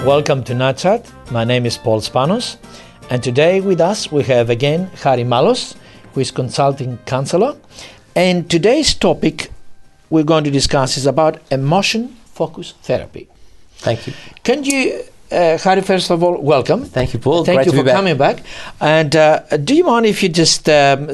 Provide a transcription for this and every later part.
Welcome to NAT. My name is Paul Spanos, and today with us we have again Harry Malos, who is consulting counselor. And today's topic we're going to discuss is about emotion-focused therapy. Thank you. Can you, Harry, first of all, welcome. Thank you, Paul. Thank Great you to be for back. coming back. And do you mind if you just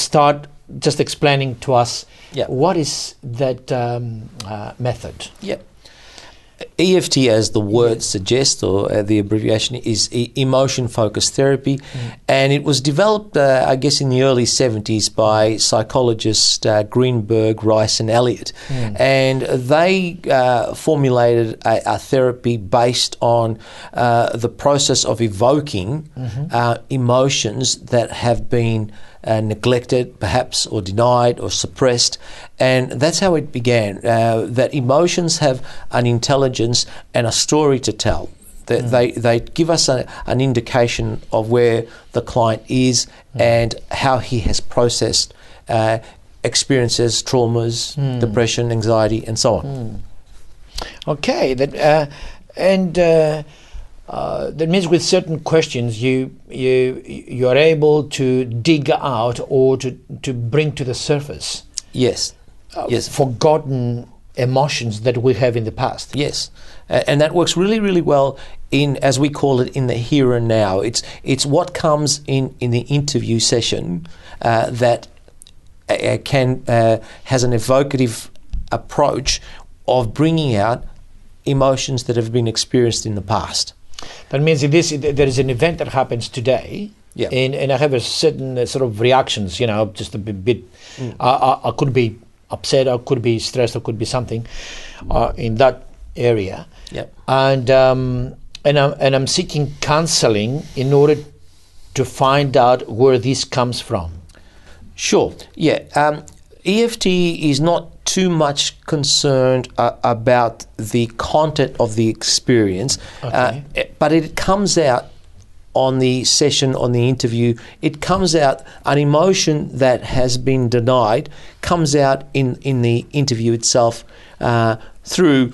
start just explaining to us what is that method? Yep. EFT, as the word suggests, or the abbreviation, is emotion-focused therapy, and it was developed, I guess, in the early 70s by psychologists Greenberg, Rice, and Elliott, and they formulated a therapy based on the process of evoking emotions that have been neglected, perhaps, or denied, or suppressed, and that's how it began. That emotions have an intelligence and a story to tell. They give us an indication of where the client is and how he has processed experiences, traumas, depression, anxiety, and so on. Okay, that means with certain questions you are able to dig out or to bring to the surface. Yes. Forgotten emotions that we have in the past. Yes, and that works really, really well in, as we call it, in the here and now. It's what comes in the interview session that has an evocative approach of bringing out emotions that have been experienced in the past. That means there is an event that happens today, and I have a certain sort of reactions, just a bit. I could be upset, I could be stressed, I could be something in that area. And I'm seeking counseling in order to find out where this comes from. Sure. EFT is not too much concerned about the content of the experience, but it comes out on the session, on the interview. It comes out, an emotion that has been denied comes out in the interview itself through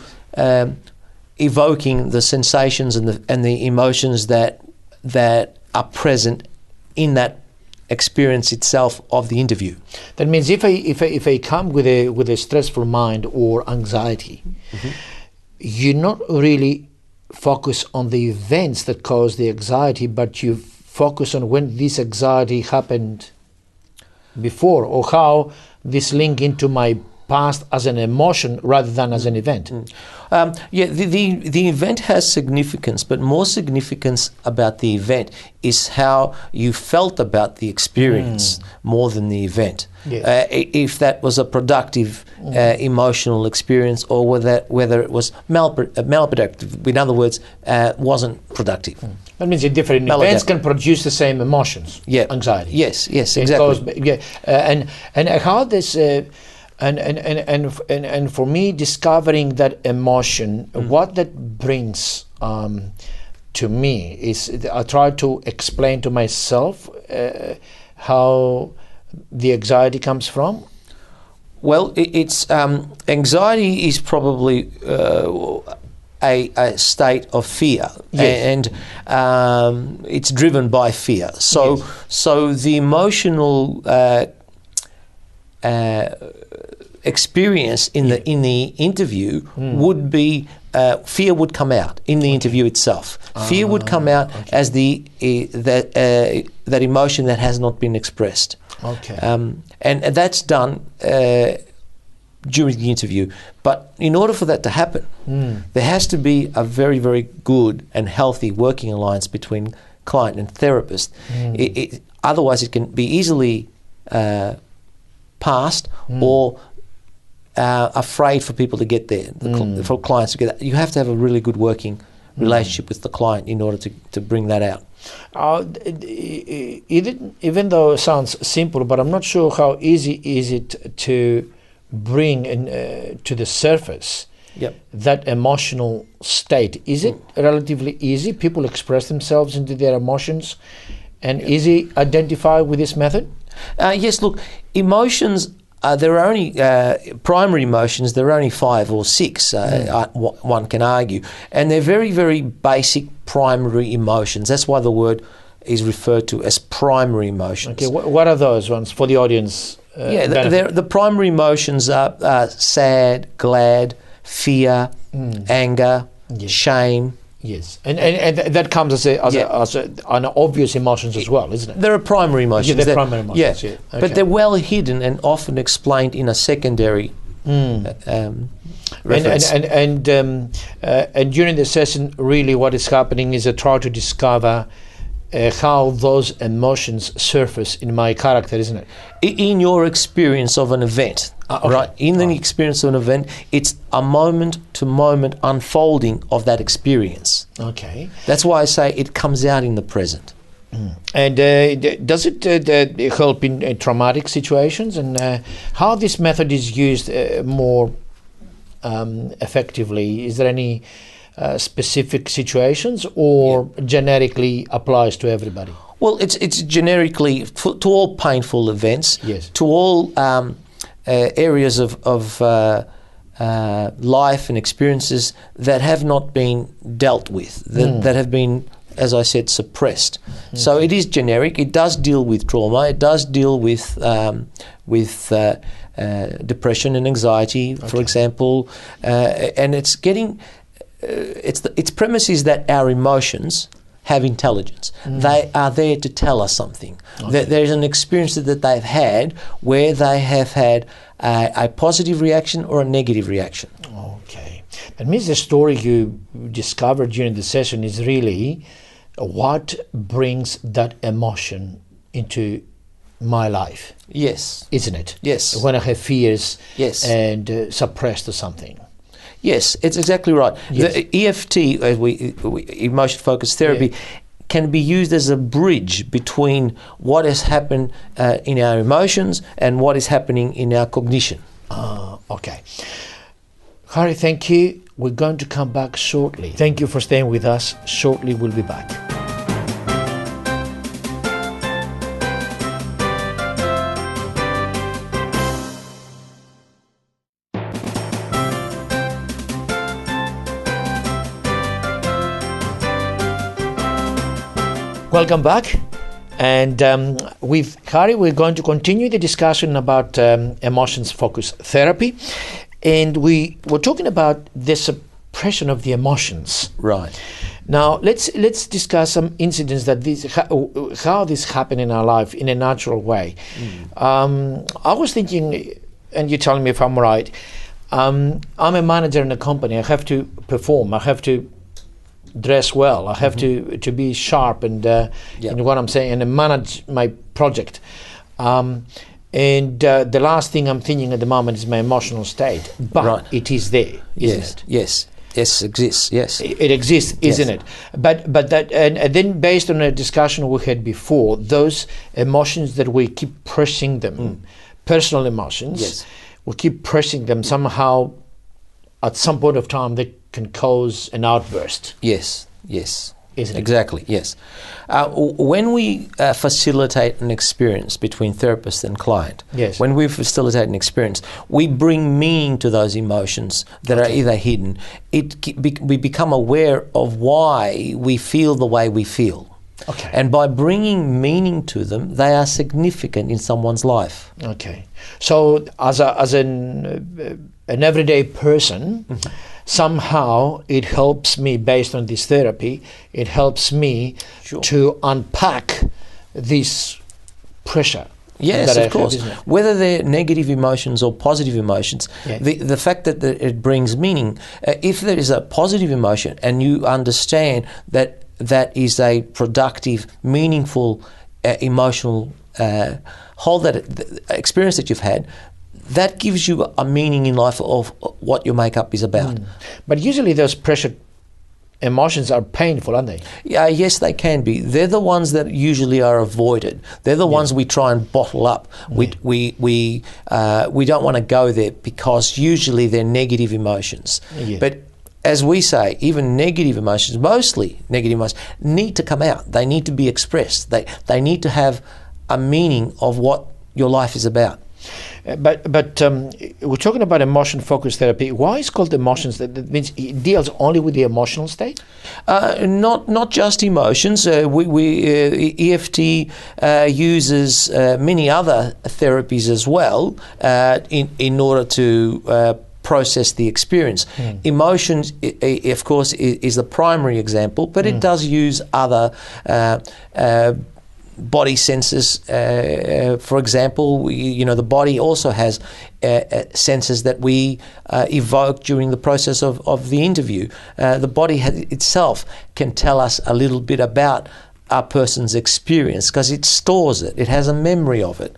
evoking the sensations and the emotions that are present in that experience itself of the interview. That means if I come with a stressful mind or anxiety, you're not really focus on the events that cause the anxiety, but you focus on when this anxiety happened before, or how this link into my past as an emotion rather than as an event. The event has significance, but more significance about the event is how you felt about the experience more than the event. If that was a productive emotional experience, or whether it was maladaptive, in other words, wasn't productive. That means different events can produce the same emotions. Anxiety. Yes, exactly. And how this. And for me, discovering that emotion, what that brings to me is I try to explain to myself how the anxiety comes from. Well, it's anxiety is probably a state of fear, and it's driven by fear. So the emotional experience in the interview would be fear would come out in the interview itself. Fear would come out as that emotion that has not been expressed. And that's done during the interview. But in order for that to happen, there has to be a very, very good and healthy working alliance between client and therapist. Otherwise, it can be easily passed or afraid for people to get there, for clients to get there. You have to have a really good working relationship with the client in order to bring that out. Even though it sounds simple, but I'm not sure how easy is it to bring to the surface that emotional state. Is it relatively easy? People express themselves into their emotions and easy identify with this method? Yes, look, emotions there are only primary emotions. There are only 5 or 6. One can argue, and they're very, very basic primary emotions. That's why the word is referred to as primary emotions. Okay, what are those ones for the audience? The primary emotions are sad, glad, fear, anger, shame. Yes, and that comes as an obvious emotions as well, isn't it? There are primary emotions. Yeah, they're primary emotions. Yeah, okay. But they're well hidden and often explained in a secondary reference. And during the session, really, what is happening is I try to discover how those emotions surface in my character, isn't it? In your experience of an event, right? In the experience of an event, it's a moment-to-moment unfolding of that experience. Okay. That's why I say it comes out in the present. And does it help in traumatic situations? And how this method is used more effectively? Is there any specific situations, or generically applies to everybody? Well, it's generically to all painful events, yes, to all areas of life and experiences that have not been dealt with, that have been, as I said, suppressed. Okay. So it is generic. It does deal with trauma. It does deal with depression and anxiety, for example, and it's getting. Its premise is that our emotions have intelligence. They are there to tell us something. There's an experience that they've had where they have had a positive reaction or a negative reaction. Okay. That means the story you discovered during the session is really what brings that emotion into my life. Yes. Isn't it? Yes. When I have fears, yes, and suppressed or something. Yes, it's exactly right. Yes. The EFT, emotion-focused therapy, can be used as a bridge between what has happened in our emotions and what is happening in our cognition. Okay. Harry, thank you. We're going to come back shortly. Thank you for staying with us. Shortly, we'll be back. Welcome back, and with Harry we're going to continue the discussion about emotions-focused therapy, and we were talking about the suppression of the emotions. Right. Now let's discuss some incidents that how this happened in our life in a natural way. I was thinking, and you tell me if I'm right, I'm a manager in a company. I have to perform. I have to dress well. I have to be sharp and in what I'm saying, and manage my project. And the last thing I'm thinking at the moment is my emotional state. But it is there, isn't it? Yes. Yes, it exists. Yes, it exists, isn't it? But that, and then based on a discussion we had before, those emotions that we keep pressing them, personal emotions, we keep pressing them somehow. At some point of time, they can cause an outburst. Yes. Isn't it? Exactly, yes. When we facilitate an experience between therapist and client, when we facilitate an experience, we bring meaning to those emotions that are either hidden. We become aware of why we feel the way we feel. Okay. And by bringing meaning to them, they are significant in someone's life. Okay. So as an everyday person, somehow it helps me, based on this therapy, it helps me to unpack this pressure. Yes, of course. Whether they're negative emotions or positive emotions, the fact that it brings meaning, if there is a positive emotion and you understand that that is a productive, meaningful, emotional whole experience that you've had, that gives you a meaning in life of what your makeup is about. But usually those pressure emotions are painful, aren't they? Yeah, yes, they can be. They're the ones that usually are avoided. They're the ones we try and bottle up. We don't want to go there because usually they're negative emotions. But as we say, even negative emotions, mostly negative emotions, need to come out. They need to be expressed. They need to have a meaning of what your life is about. But we're talking about emotion-focused therapy. Why is it called emotions? That means it deals only with the emotional state? Not just emotions. EFT uses many other therapies as well in order to process the experience. Emotions, of course, is the primary example, but it does use other body senses. For example, the body also has senses that we evoke during the process of the interview. The body itself can tell us a little bit about a person's experience because it stores it. It has a memory of it.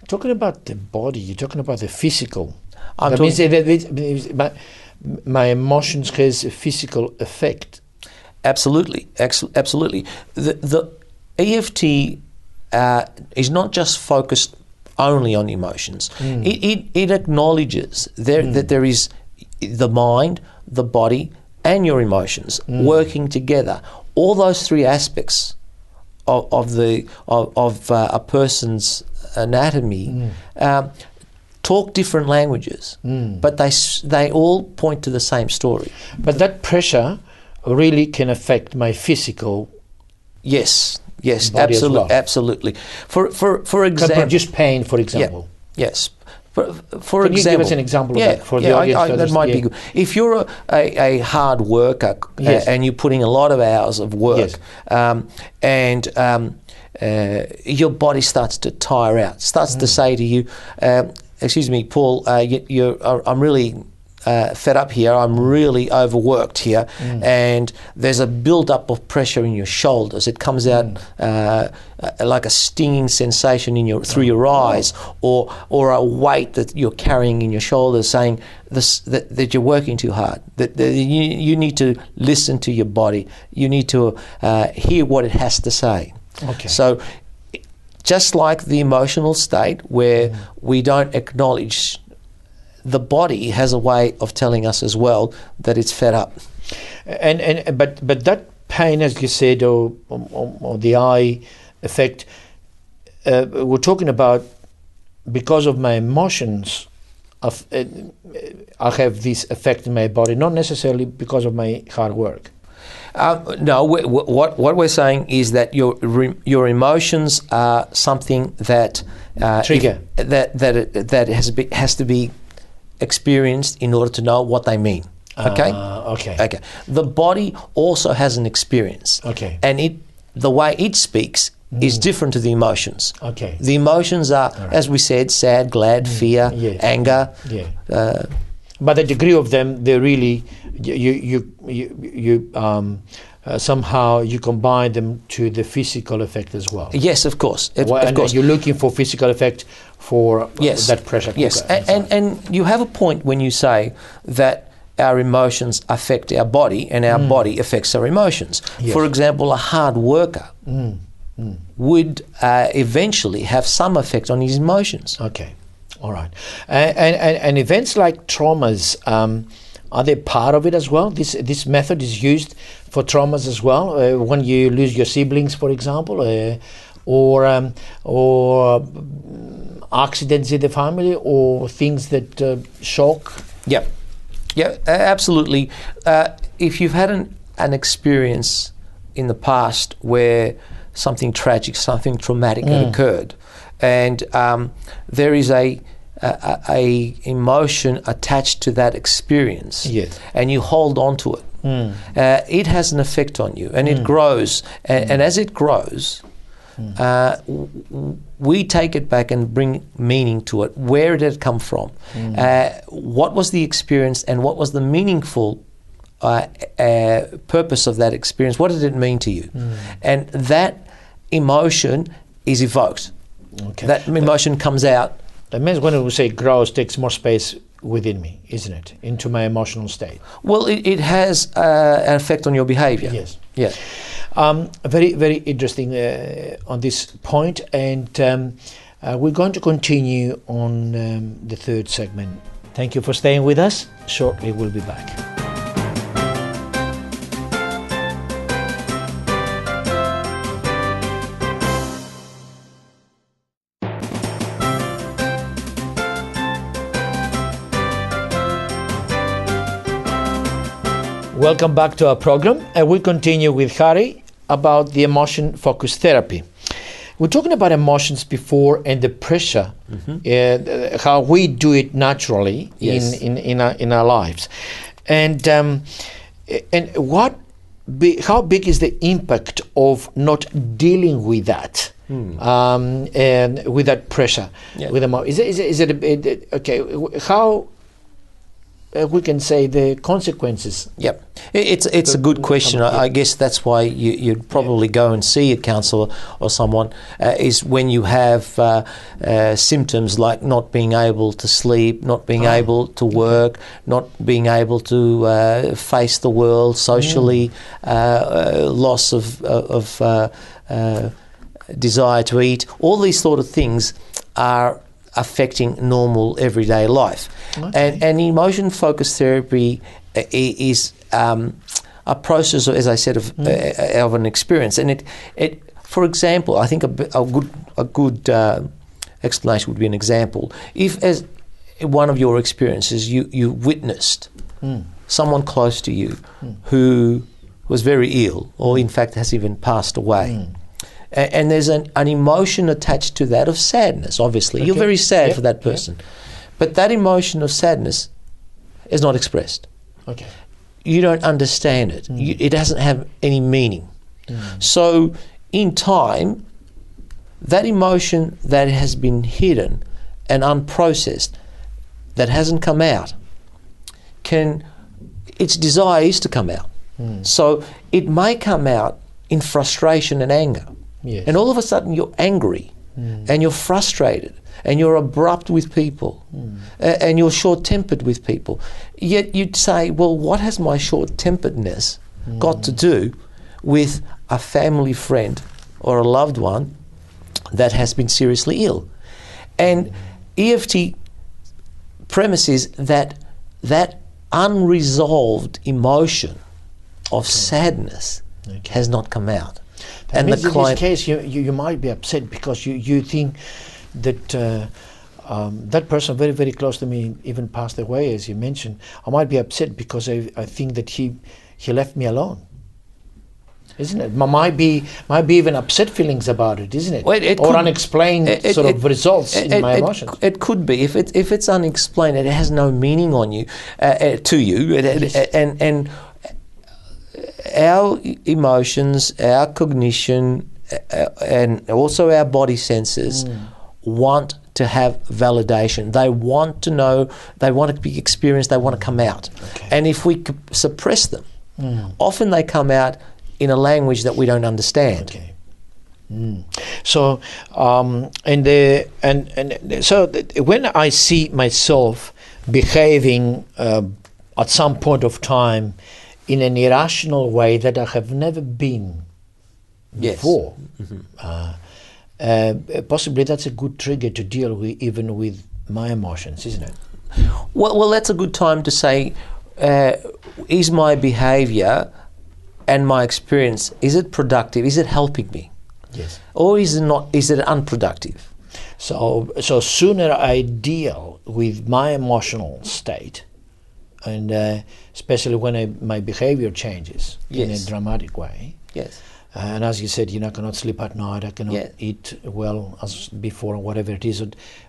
Talking about the body, you're talking about the physical. I'm That means my emotions has a physical effect. Absolutely. The EFT is not just focused only on emotions. It acknowledges that there is the mind, the body, and your emotions working together. All those three aspects of a person's anatomy talk different languages, but they all point to the same story. But that pressure really can affect my physical. Yes, body as well. absolutely. For example, Can produce pain, for example. Yes. For Can example, you give us an example of that for the audience? that might be good. If you're a hard worker and you're putting a lot of hours of work, and your body starts to tire out, starts to say to you, excuse me, Paul, I'm really fed up here, I'm really overworked here, and there's a build-up of pressure in your shoulders. It comes out like a stinging sensation through your eyes, or a weight that you're carrying in your shoulders, saying that you're working too hard, that you need to listen to your body, you need to hear what it has to say. Okay. So just like the emotional state where we don't acknowledge, the body has a way of telling us as well that it's fed up. But that pain, as you said, or the eye effect, we're talking about because of my emotions. I have this effect in my body, not necessarily because of my hard work. No, what we're saying is that your emotions are something that Trigger that has to be experienced in order to know what they mean. Okay. Okay. The body also has an experience. Okay. And the way it speaks is different to the emotions. Okay. The emotions are, as we said, sad, glad, fear, anger. Yeah. But the degree of them, they really somehow you combine them to the physical effect as well. Yes, of course. Of course. You're looking for physical effect for that pressure cooker. Yes, and you have a point when you say that our emotions affect our body and our body affects our emotions. Yes. For example, a hard worker would eventually have some effect on his emotions. Okay, all right. And events like traumas, are they part of it as well? This method is used for traumas as well, when you lose your siblings, for example, or accidents in the family, or things that shock. Yeah, absolutely. If you've had an experience in the past where something tragic, something traumatic had occurred, and there is a emotion attached to that experience, and you hold on to it, it has an effect on you, and it grows, and as it grows, we take it back and bring meaning to it. Where did it come from? What was the experience, and what was the meaningful purpose of that experience? What did it mean to you? And that emotion is evoked. Okay. That emotion comes out. That means when we say grows, takes more space within me, isn't it? Into my emotional state. Well, it has an effect on your behavior. Yes. Yeah. Very, very interesting on this point, and we're going to continue on the third segment. Thank you for staying with us. Shortly, we'll be back. Welcome back to our program, and we continue with Harry about the emotion-focused therapy. We're talking about emotions before and the pressure, how we do it naturally in our lives, and how big is the impact of not dealing with that, and with that pressure, with is it okay? How we can say the consequences? Yep, it's a good question. I guess that's why you'd probably go and see a counsellor or someone, is when you have symptoms like not being able to sleep, not being able to work, not being able to face the world socially, loss of desire to eat. All these sort of things are affecting normal everyday life. And emotion-focused therapy is a process, as I said, of an experience. And it, for example, I think a good explanation would be an example. If, as one of your experiences, you witnessed someone close to you who was very ill, or in fact has even passed away. And there's an emotion attached to that of sadness, obviously. You're very sad for that person. But that emotion of sadness is not expressed. You don't understand it. It doesn't have any meaning. So in time, that emotion that has been hidden and unprocessed, that hasn't come out, its desire is to come out. So it may come out in frustration and anger. And all of a sudden you're angry and you're frustrated and you're abrupt with people and you're short-tempered with people. Yet you'd say, well, what has my short-temperedness got to do with a family friend or a loved one that has been seriously ill? And EFT premise is that unresolved emotion of sadness has not come out. And in this case, you might be upset because you think that that person very, very close to me even passed away, as you mentioned. I might be upset because I think that he left me alone. Isn't it? Might be even upset feelings about it, isn't it? Well, it or could, unexplained sort of results in my emotions. It could be. If it's unexplained, it has no meaning on you, to you, and our emotions, our cognition, and also our body senses want to have validation. They want to know, they want to be experienced, they want to come out. And if we suppress them, often they come out in a language that we don't understand. So, when I see myself behaving at some point of time in an irrational way that I have never been before, possibly that's a good trigger to deal with, even with my emotions, isn't it? Well, that's a good time to say, is my behaviour and my experience, is it productive? Is it helping me? Yes. Or is it not? Is it unproductive? So sooner I deal with my emotional state, and especially when my behavior changes in a dramatic way. And as you said, I cannot sleep at night, I cannot eat well as before, or whatever it is.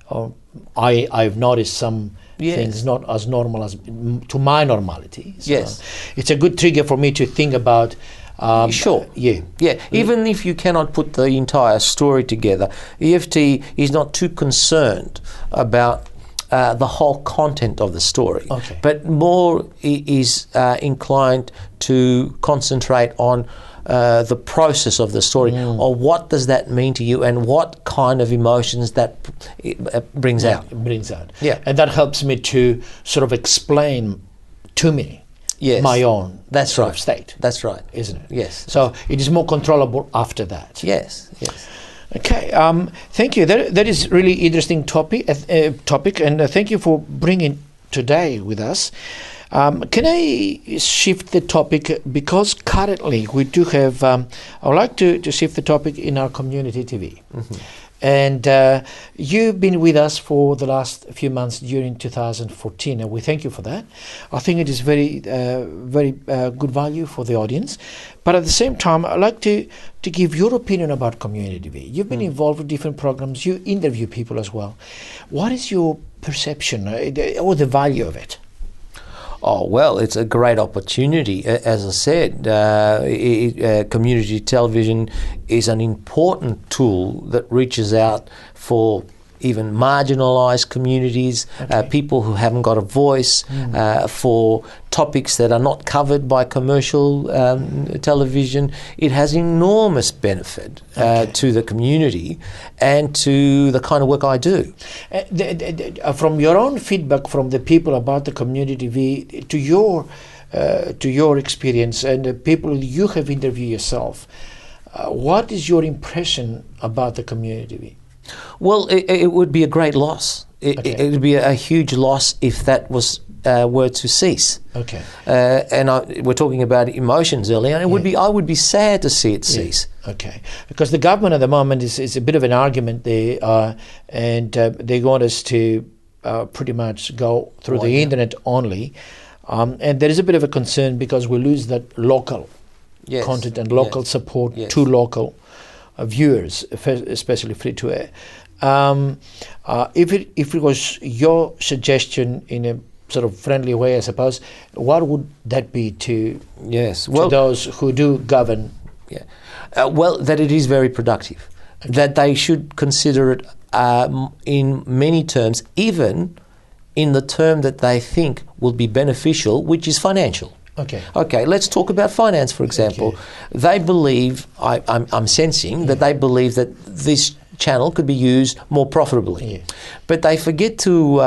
Or I've noticed some things not as normal as to my normality. So it's a good trigger for me to think about. Even if you cannot put the entire story together, EFT is not too concerned about the whole content of the story, but more is inclined to concentrate on the process of the story, or what does that mean to you, and what kind of emotions that brings out. And that helps me to sort of explain to me my own sort of state. That's right, isn't it? Yes. So it is more controllable after that. Yes. Okay, thank you. That is really interesting topic, and thank you for bringing today with us. Can I shift the topic, because currently we do have, I would like to shift the topic in our community TV. And you've been with us for the last few months during 2014, and we thank you for that. I think it is very good value for the audience. But at the same time, I'd like to give your opinion about Community TV. You've been involved with different programs. You interview people as well. What is your perception or the value of it? Oh, well, it's a great opportunity. As I said, community television is an important tool that reaches out for even marginalised communities, people who haven't got a voice, for topics that are not covered by commercial television. It has enormous benefit to the community and to the kind of work I do. From your own feedback from the people about the Community TV, to your experience and the people you have interviewed yourself, what is your impression about the Community TV? Well, it would be a great loss. It would be a huge loss if that was were to cease. Okay. And we're talking about emotions earlier, and I would be sad to see it cease. Okay. Because the government at the moment is a bit of an argument there, and they want us to pretty much go through the internet only, and there is a bit of a concern because we lose that local content and local support to local viewers, especially free to air. If it was your suggestion in a sort of friendly way, I suppose, what would that be to those who do govern? Well, that it is very productive, that they should consider it in many terms, even in the term that they think will be beneficial, which is financial. Okay, let's talk about finance, for example. They believe, I'm sensing, that they believe that this channel could be used more profitably. But they forget to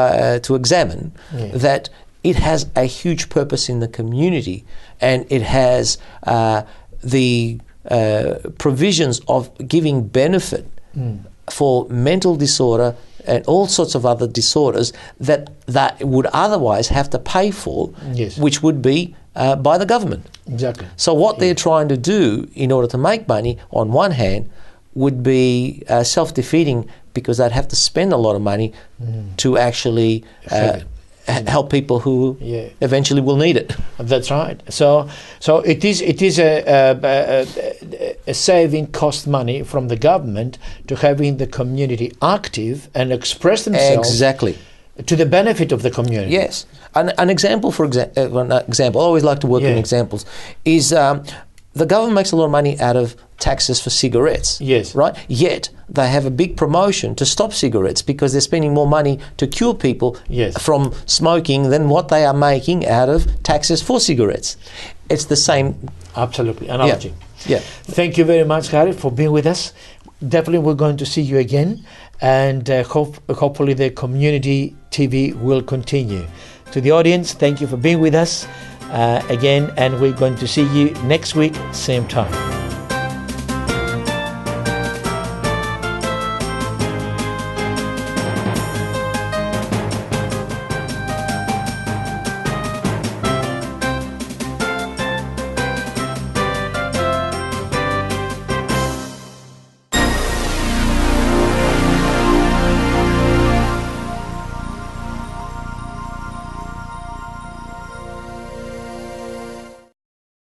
examine that it has a huge purpose in the community, and it has the provisions of giving benefit for mental disorder and all sorts of other disorders that would otherwise have to pay for, which would be by the government. Exactly. So what they're trying to do in order to make money, on one hand, would be self-defeating, because they'd have to spend a lot of money to actually help people who eventually will need it. That's right. So it is a saving cost money from the government to having the community active and express themselves to the benefit of the community. Yes. An example, I always like to work in examples, is the government makes a lot of money out of taxes for cigarettes. Right? Yet they have a big promotion to stop cigarettes because they're spending more money to cure people from smoking than what they are making out of taxes for cigarettes. It's the same. Absolutely. Analogy. Thank you very much, Harry, for being with us. Definitely we're going to see you again, and hopefully the Community TV will continue. To the audience, thank you for being with us again, and we're going to see you next week, same time.